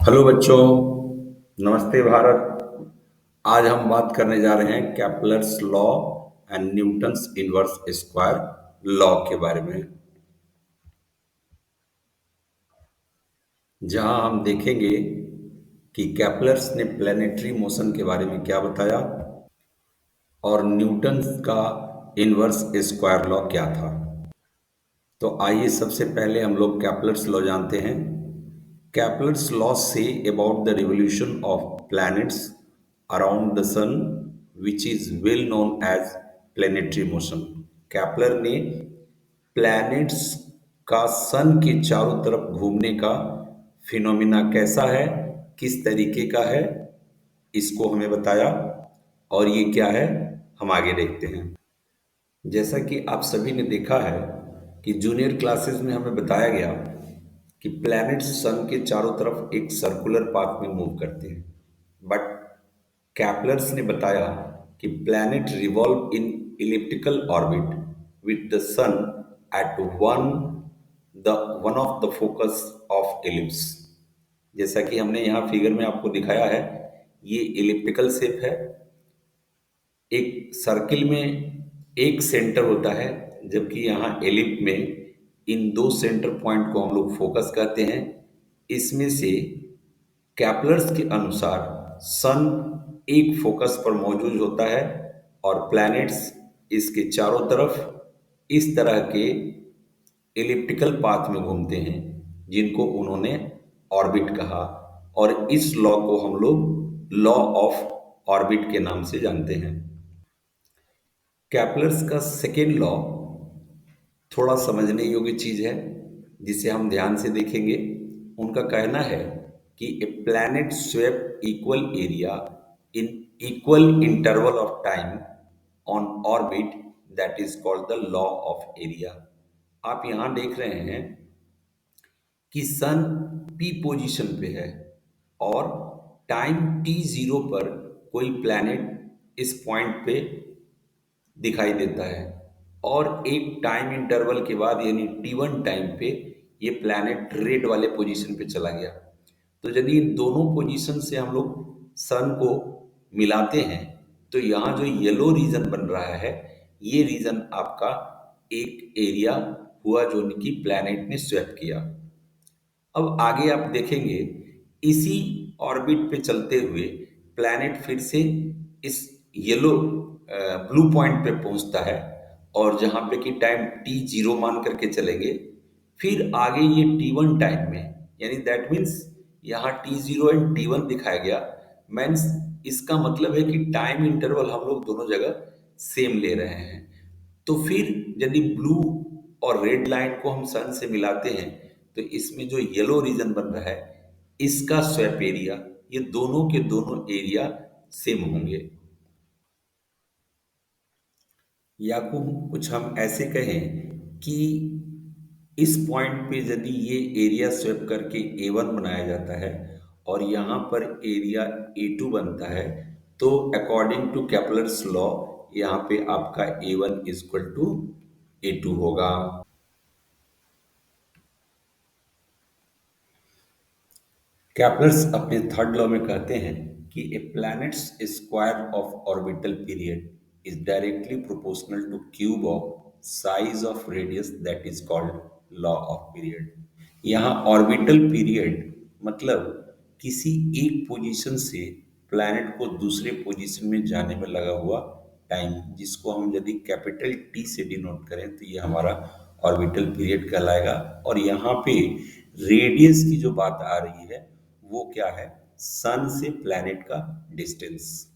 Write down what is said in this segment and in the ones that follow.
Hello बच्चों, नमस्ते भारत। आज हम बात करने जा रहे हैं Kepler's law and Newton's inverse square law के बारे में, जहां हम देखेंगे कि कैपलर्स ने प्लैनेटरी मोशन के बारे में क्या बताया और न्यूटन्स का इनवर्स स्क्वायर लॉ क्या था। तो आइए सबसे पहले हम लोग कैपलर्स लॉ जानते हैं। Kepler's laws say about the revolution of planets around the sun, which is well known as planetary motion. Kepler ने प्लैनेट्स का सन के चारों तरफ घूमने का फिनोमिना कैसा है, किस तरीके का है, इसको हमें बताया। और ये क्या है, हम आगे देखते हैं। जैसा कि आप सभी ने देखा है कि जूनियर क्लासेस में हमें बताया गया कि प्लैनेट्स सन के चारों तरफ एक सर्कुलर पाथ में मूव करते हैं, बट कैपलर्स ने बताया कि planet revolve in elliptical orbit with the sun at the one of the focus of ellipse. जैसा कि हमने यहाँ फिगर में आपको दिखाया है, ये इलिप्टिकल शेप है। एक सर्किल में एक सेंटर होता है, जबकि यहाँ एलिप्स में इन दो सेंटर पॉइंट को हम लोग फोकस कहते हैं। इसमें से कैपलर्स के अनुसार सन एक फोकस पर मौजूद होता है और प्लैनेट्स इसके चारों तरफ इस तरह के एलिप्टिकल पाथ में घूमते हैं, जिनको उन्होंने ऑर्बिट कहा। और इस लॉ को हम लोग लॉ ऑफ ऑर्बिट के नाम से जानते हैं। कैपलर्स का सेकेंड लॉ थोड़ा समझने योग्य चीज है, जिसे हम ध्यान से देखेंगे। उनका कहना है कि a planet sweep equal area in equal interval of time on orbit, that is called the law of area. आप यहां देख रहे हैं कि सन पी पोजीशन पे है और टाइम टी जीरो पर कोई प्लैनेट इस पॉइंट पे दिखाई देता है, और एक टाइम इंटरवल के बाद यानी T1 टाइम पे ये प्लैनेट रेड वाले पोजीशन पे चला गया। तो यदि इन दोनों पोजीशन से हम लोग सन को मिलाते हैं तो यहाँ जो येलो रीजन बन रहा है, ये रीजन आपका एक एरिया हुआ जो कि प्लैनेट ने स्वैप किया। अब आगे आप देखेंगे, इसी ऑर्बिट पे चलते हुए प्लैनेट फिर से इस येलो ब्लू पॉइंट पे पहुंचता है, और जहां पे कि टाइम टी जीरो मान करके चलेंगे। फिर आगे ये T1 टाइम में, यानी दैट मीन्स यहाँ T0 एंड T1 दिखाया गया। मीन्स इसका मतलब है कि टाइम इंटरवल हम लोग दोनों जगह सेम ले रहे हैं। तो फिर यदि ब्लू और रेड लाइन को हम सन से मिलाते हैं तो इसमें जो येलो रीजन बन रहा है, इसका स्वैप एरिया, ये दोनों के दोनों एरिया सेम होंगे। या कुछ हम ऐसे कहें कि इस पॉइंट पे यदि ये एरिया स्वैप करके A1 बनाया जाता है और यहाँ पर एरिया A2 बनता है, तो अकॉर्डिंग टू केपलर्स लॉ यहाँ पे आपका A1 इक्वल टू A2 होगा। कैपलर्स अपने थर्ड लॉ में कहते हैं कि a planets square of orbital period is directly proportional to cube of size of radius, that is called law of period. यहाँ ऑर्बिटल पीरियड मतलब किसी एक पोजीशन से प्लैनेट को दूसरे पोजीशन में जाने में लगा हुआ टाइम, जिसको हम यदि कैपिटल टी से डिनोट करें तो ये हमारा ऑर्बिटल पीरियड कहलाएगा। और यहाँ पे रेडियस की जो बात आ रही है वो क्या है, सन से प्लैनेट का डिस्टेंस।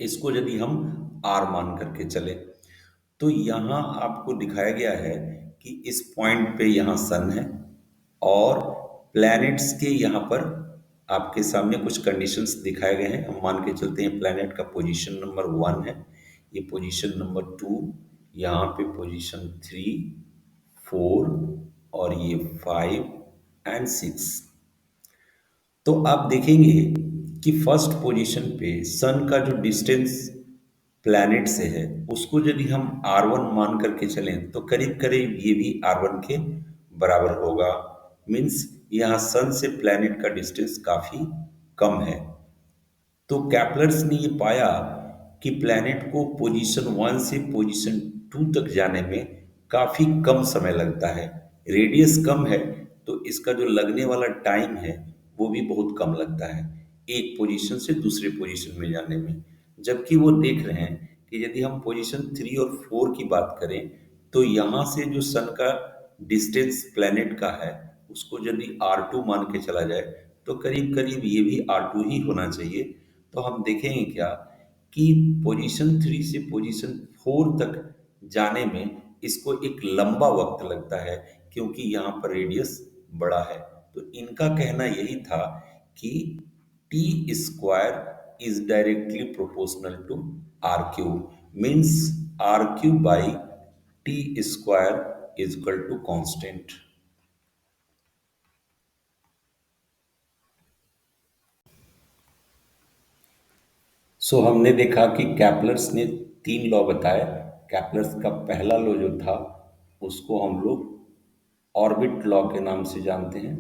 इसको यदि हम आर मान करके चले तो यहाँ आपको दिखाया गया है कि इस पॉइंट पे यहाँ सन है और प्लैनेट्स के यहाँ पर आपके सामने कुछ कंडीशंस दिखाए गए हैं। हम मान के चलते हैं प्लैनेट का पोजीशन नंबर 1 है, ये पोजीशन नंबर 2, यहाँ पे पोजीशन 3, 4 और ये 5 एंड 6। तो आप देखेंगे कि फर्स्ट पोजीशन पे सन का जो डिस्टेंस प्लैनेट से है, उसको यदि हम R1 मान करके चलें तो करीब करीब ये भी R1 के बराबर होगा। मीन्स यहाँ सन से प्लैनेट का डिस्टेंस काफी कम है। तो कैपलर्स ने ये पाया कि प्लैनेट को पोजीशन वन से पोजीशन टू तक जाने में काफी कम समय लगता है। रेडियस कम है तो इसका जो लगने वाला टाइम है वो भी बहुत कम लगता है एक पोजीशन से दूसरे पोजीशन में जाने में। जबकि वो देख रहे हैं कि यदि हम पोजीशन थ्री और फोर की बात करें तो यहाँ से जो सन का डिस्टेंस प्लैनेट का है उसको यदि R2 मान के चला जाए तो करीब करीब ये भी R2 ही होना चाहिए। तो हम देखेंगे क्या कि पोजीशन थ्री से पोजीशन फोर तक जाने में इसको एक लंबा वक्त लगता है क्योंकि यहाँ पर रेडियस बड़ा है। तो इनका कहना यही था कि T square is directly proportional to R cube, means R cube by T square is equal to constant. So हमने देखा कि कैपलर्स ने तीन लॉ बताए। कैपलर्स का पहला लॉ जो था उसको हम लोग ऑर्बिट लॉ के नाम से जानते हैं,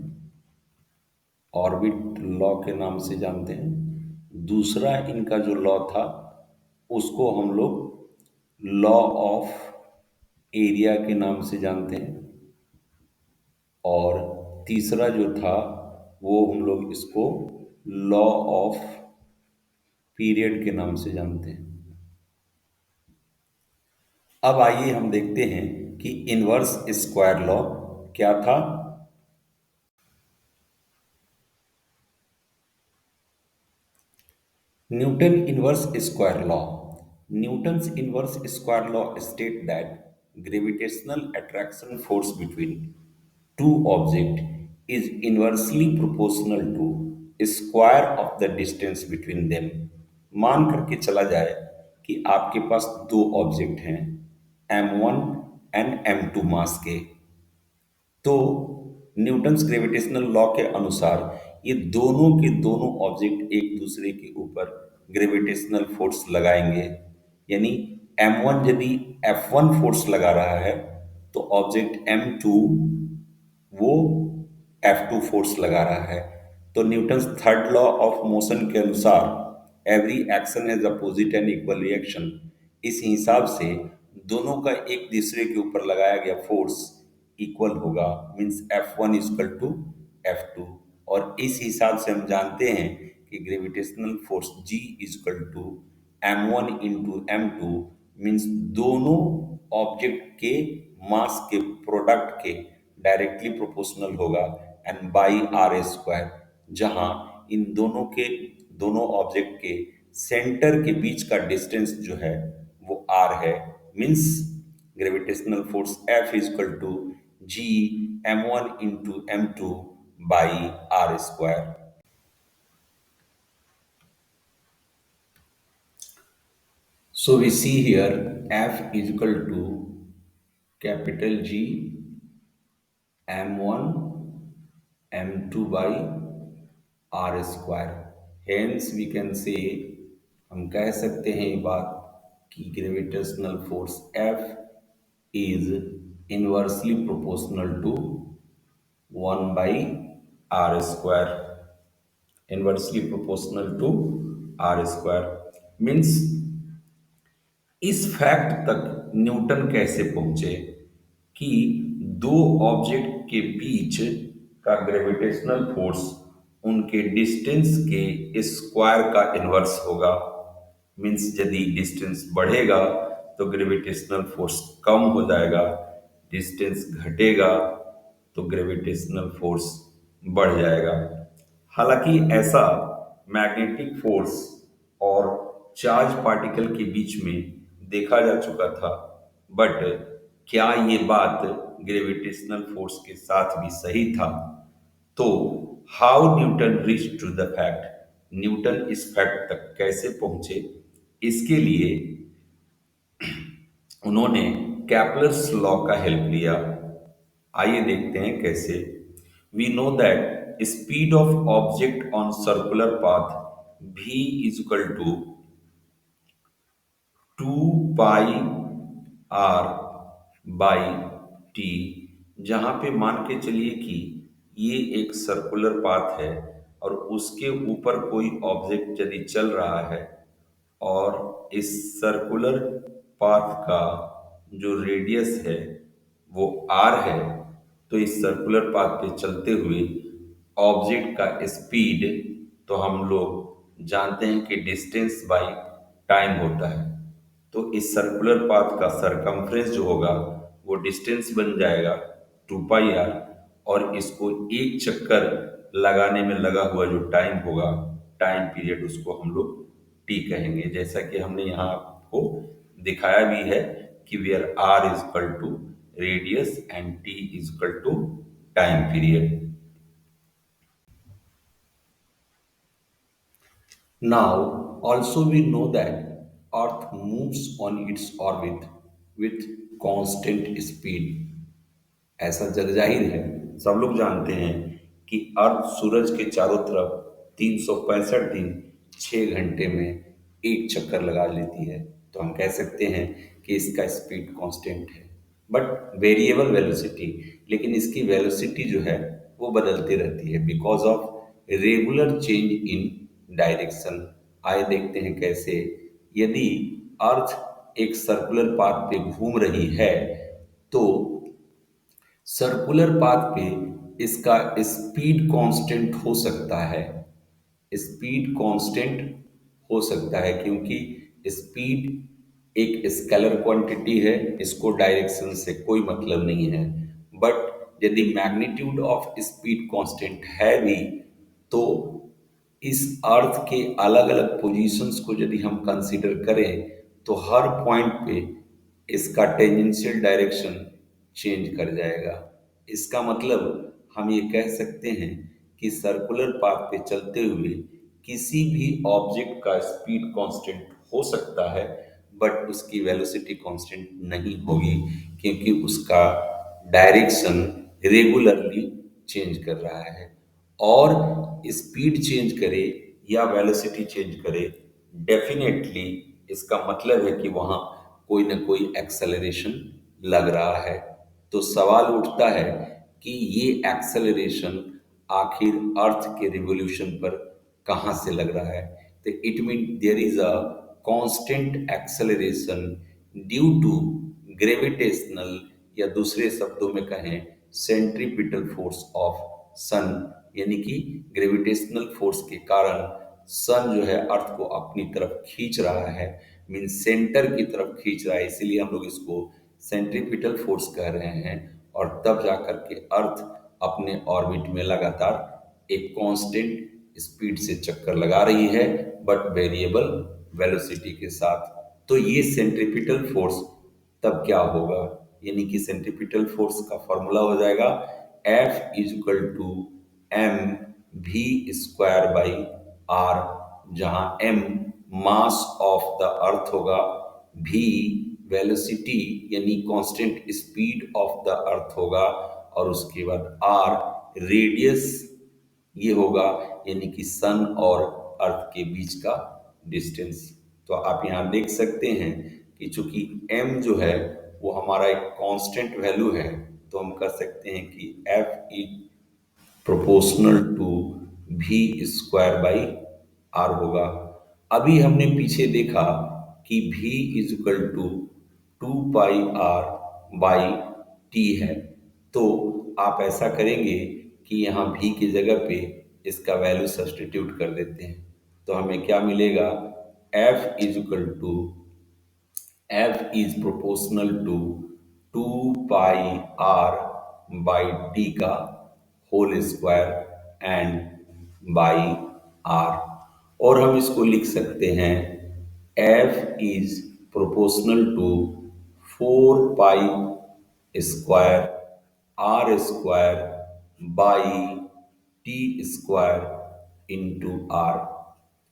ऑर्बिट लॉ के नाम से जानते हैं। दूसरा इनका जो लॉ था उसको हम लोग लॉ ऑफ एरिया के नाम से जानते हैं। और तीसरा जो था वो हम लोग इसको लॉ ऑफ पीरियड के नाम से जानते हैं। अब आइए हम देखते हैं कि इनवर्स स्क्वायर लॉ क्या था। Newton inverse square law. Newton's inverse square law state that gravitational attraction force between two objects is inversely proportional to square of the distance between them। मान करके चला जाए कि आपके पास दो ऑब्जेक्ट हैं m1 एंड m2 मास के। तो न्यूटन्स ग्रेविटेशनल लॉ के अनुसार ये दोनों के दोनों ऑब्जेक्ट एक दूसरे के ऊपर ग्रेविटेशनल फोर्स लगाएंगे। यानी m1 यदि F1 फोर्स लगा रहा है तो ऑब्जेक्ट m2 वो F2 फोर्स लगा रहा है। तो Newton's third law of motion के अनुसार every action has opposite and equal reaction. इस हिसाब से दोनों का एक दूसरे के ऊपर लगाया गया फोर्स इक्वल होगा, means F1 equal to F2। और इस हिसाब से हम जानते हैं कि gravitational force G equal to m1 into m2, means दोनों ऑब्जेक्ट के मास के प्रोडक्ट के डायरेक्टली प्रोपोर्शनल होगा एंड बाई आर स्क्वायर, जहां इन दोनों ऑब्जेक्ट के सेंटर के बीच का डिस्टेंस जो है वो आर है। Means gravitational force F equal to G m1 into m2 by are square. So we see here F is equal to capital G m1 m2 by r square। Hence we can say, हम कह सकते हैं ये बात कि gravitational force F is inversely proportional to 1 by r square, inversely proportional to r square। Means इस fact तक Newton कैसे पहुंचे कि दो ऑब्जेक्ट के बीच का ग्रेविटेशनल फोर्स उनके डिस्टेंस के स्क्वायर का इन्वर्स होगा। मीन्स यदि डिस्टेंस बढ़ेगा तो ग्रेविटेशनल फोर्स कम हो जाएगा, डिस्टेंस घटेगा तो ग्रेविटेशनल फोर्स बढ़ जाएगा। हालांकि ऐसा मैग्नेटिक फोर्स और चार्ज पार्टिकल के बीच में देखा जा चुका था, बट क्या ये बात ग्रेविटेशनल फोर्स के साथ भी सही था? तो how Newton reach to the fact, Newton इस फैक्ट तक कैसे पहुंचे, इसके लिए उन्होंने कैपलर्स लॉ का हेल्प लिया। आइए देखते हैं कैसे। We know that speed of object on circular path v is equal to 2 pi r by t, जहां पे मान के चलिए कि ये एक सर्कुलर पाथ है और उसके ऊपर कोई ऑब्जेक्ट यदि चल रहा है और इस सर्कुलर पाथ का जो रेडियस है वो आर है, तो इस सर्कुलर पाथ पे चलते हुए ऑब्जेक्ट का स्पीड तो हम लोग जानते हैं कि डिस्टेंस बाय टाइम होता है। तो इस सर्कुलर पाथ का सरकमफ्रेंस जो होगा वो डिस्टेंस बन जाएगा 2 पाई आर, और इसको एक चक्कर लगाने में लगा हुआ जो टाइम होगा, टाइम पीरियड, उसको हम लोग टी कहेंगे। जैसा कि हमने यहाँ आपको दिखाया भी है कि where r is equal to radius and t is equal to time period. Now, also we know that Earth moves on its orbit with constant speed. ऐसा जग जाहिर है, सब लोग जानते हैं कि अर्थ सूरज के चारों तरफ 365 दिन 6 घंटे में एक चक्कर लगा लेती है। तो हम कह सकते हैं कि इसका स्पीड कांस्टेंट है, बट वेरिएबल वेलोसिटी। लेकिन इसकी वेलोसिटी जो है वो बदलती रहती है because of regular change in direction. आइए देखते हैं कैसे। यदि अर्थ एक सर्कुलर पाथ पे घूम रही है तो सर्कुलर पाथ पे इसका स्पीड कांस्टेंट हो सकता है। स्पीड कांस्टेंट हो सकता है क्योंकि स्पीड एक स्केलर क्वांटिटी है, इसको डायरेक्शन से कोई मतलब नहीं है। बट यदि मैग्नीट्यूड ऑफ स्पीड कांस्टेंट है भी तो इस अर्थ के अलग अलग पोजीशंस को यदि हम कंसीडर करें तो हर पॉइंट पे इसका टेंजेंशियल डायरेक्शन चेंज कर जाएगा। इसका मतलब हम ये कह सकते हैं कि सर्कुलर पाथ पे चलते हुए किसी भी ऑब्जेक्ट का स्पीड कांस्टेंट हो सकता है, बट उसकी वेलोसिटी कांस्टेंट नहीं होगी क्योंकि उसका डायरेक्शन रेगुलरली चेंज कर रहा है। और स्पीड चेंज करे या वेलोसिटी चेंज करे, डेफिनेटली इसका मतलब है कि वहाँ कोई ना कोई एक्सेलरेशन लग रहा है। तो सवाल उठता है कि ये एक्सेलरेशन आखिर अर्थ के रिवॉल्यूशन पर कहाँ से लग रहा है। तो it mean there is a constant acceleration due to gravitational, या दूसरे शब्दों में कहें सेंट्रीपिटल फोर्स ऑफ सन। यानी कि ग्रेविटेशनल फोर्स के कारण सन जो है अर्थ को अपनी तरफ खींच रहा है, मीन सेंटर की तरफ खींच रहा है, इसीलिए हम लोग इसको सेंट्रीपिटल फोर्स कह रहे हैं। और तब जाकर के अर्थ अपने ऑर्बिट में लगातार एक कांस्टेंट स्पीड से चक्कर लगा रही है, बट वेरिएबल वेलोसिटी के साथ। तो ये सेंट्रीपिटल फोर्स तब क्या होगा, यानी कि सेंट्रीपिटल फोर्स का फॉर्मूला हो जाएगा F is equal to m v square by r, जहां m mass of the earth होगा, v वेलोसिटी यानी constant speed of the earth होगा, और उसके बाद r रेडियस ये होगा, यानी कि सन और अर्थ के बीच का डिस्टेंस। तो आप यहाँ देख सकते हैं कि चूंकि m जो है वो हमारा एक कांस्टेंट वैल्यू है, तो हम कह सकते हैं कि F is proportional to v square by r होगा। अभी हमने पीछे देखा कि v is equal to 2 pi r by t है। तो आप ऐसा करेंगे कि यहाँ v की जगह पे इसका वैल्यू सब्स्टिट्यूट कर देते हैं, तो हमें क्या मिलेगा, F is proportional to 2 pi r by t का whole square and by r. और हम इसको लिख सकते हैं F is proportional to 4 pi square r square by T square into r.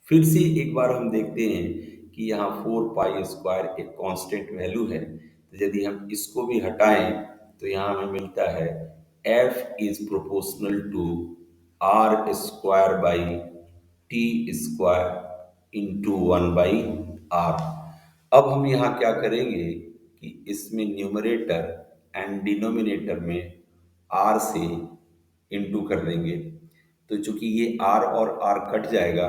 फिर से एक बार हम देखते हैं कि यहाँ 4 पाई स्क्वायर एक कांस्टेंट वैल्यू है, तो यदि हम इसको भी हटाएं तो यहाँ हमें मिलता है F is proportional to R square by T square into 1 by R. अब हम यहाँ क्या करेंगे कि इसमें न्यूमरेटर एंड डिनोमिनेटर में आर से इंटू कर देंगे। तो चूंकि ये आर और आर कट जाएगा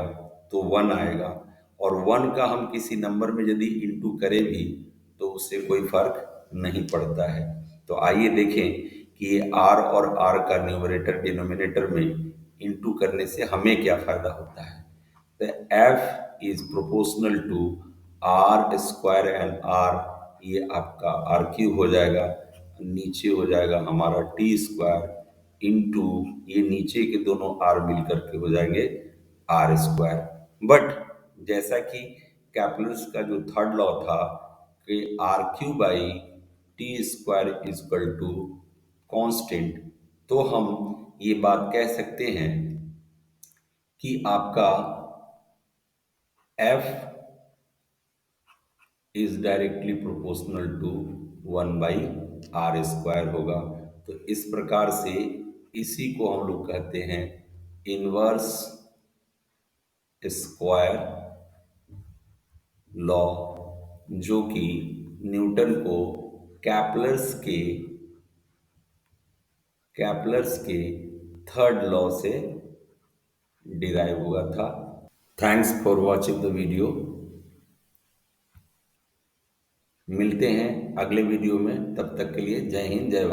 तो वन आएगा, और वन का हम किसी नंबर में यदि इंटू करें भी तो उससे कोई फर्क नहीं पड़ता है। तो आइए देखें कि ये आर और आर का न्यूमरेटर डिनोमिनेटर में इंटू करने से हमें क्या फायदा होता है। तो F is proportional to R square and R, ये आपका आर क्यूब हो जाएगा, नीचे हो जाएगा हमारा टी स्क्वायर इंटू ये नीचे के दोनों आर मिलकर के हो जाएंगे आर स्क्वायर। बट जैसा कि कैपलर्स का जो थर्ड लॉ था कि R cube by T square is equal to constant, तो हम ये बात कह सकते हैं कि आपका F is directly proportional to one by are square होगा। तो इस प्रकार से इसी को हम लोग कहते हैं इनवर्स स्क्वायर लॉ, जो कि न्यूटन को कैपलर्स के थर्ड लॉ से डिराइव हुआ था। Thanks for watching the video. मिलते हैं अगले वीडियो में, तब तक के लिए जय हिंद जय भारत।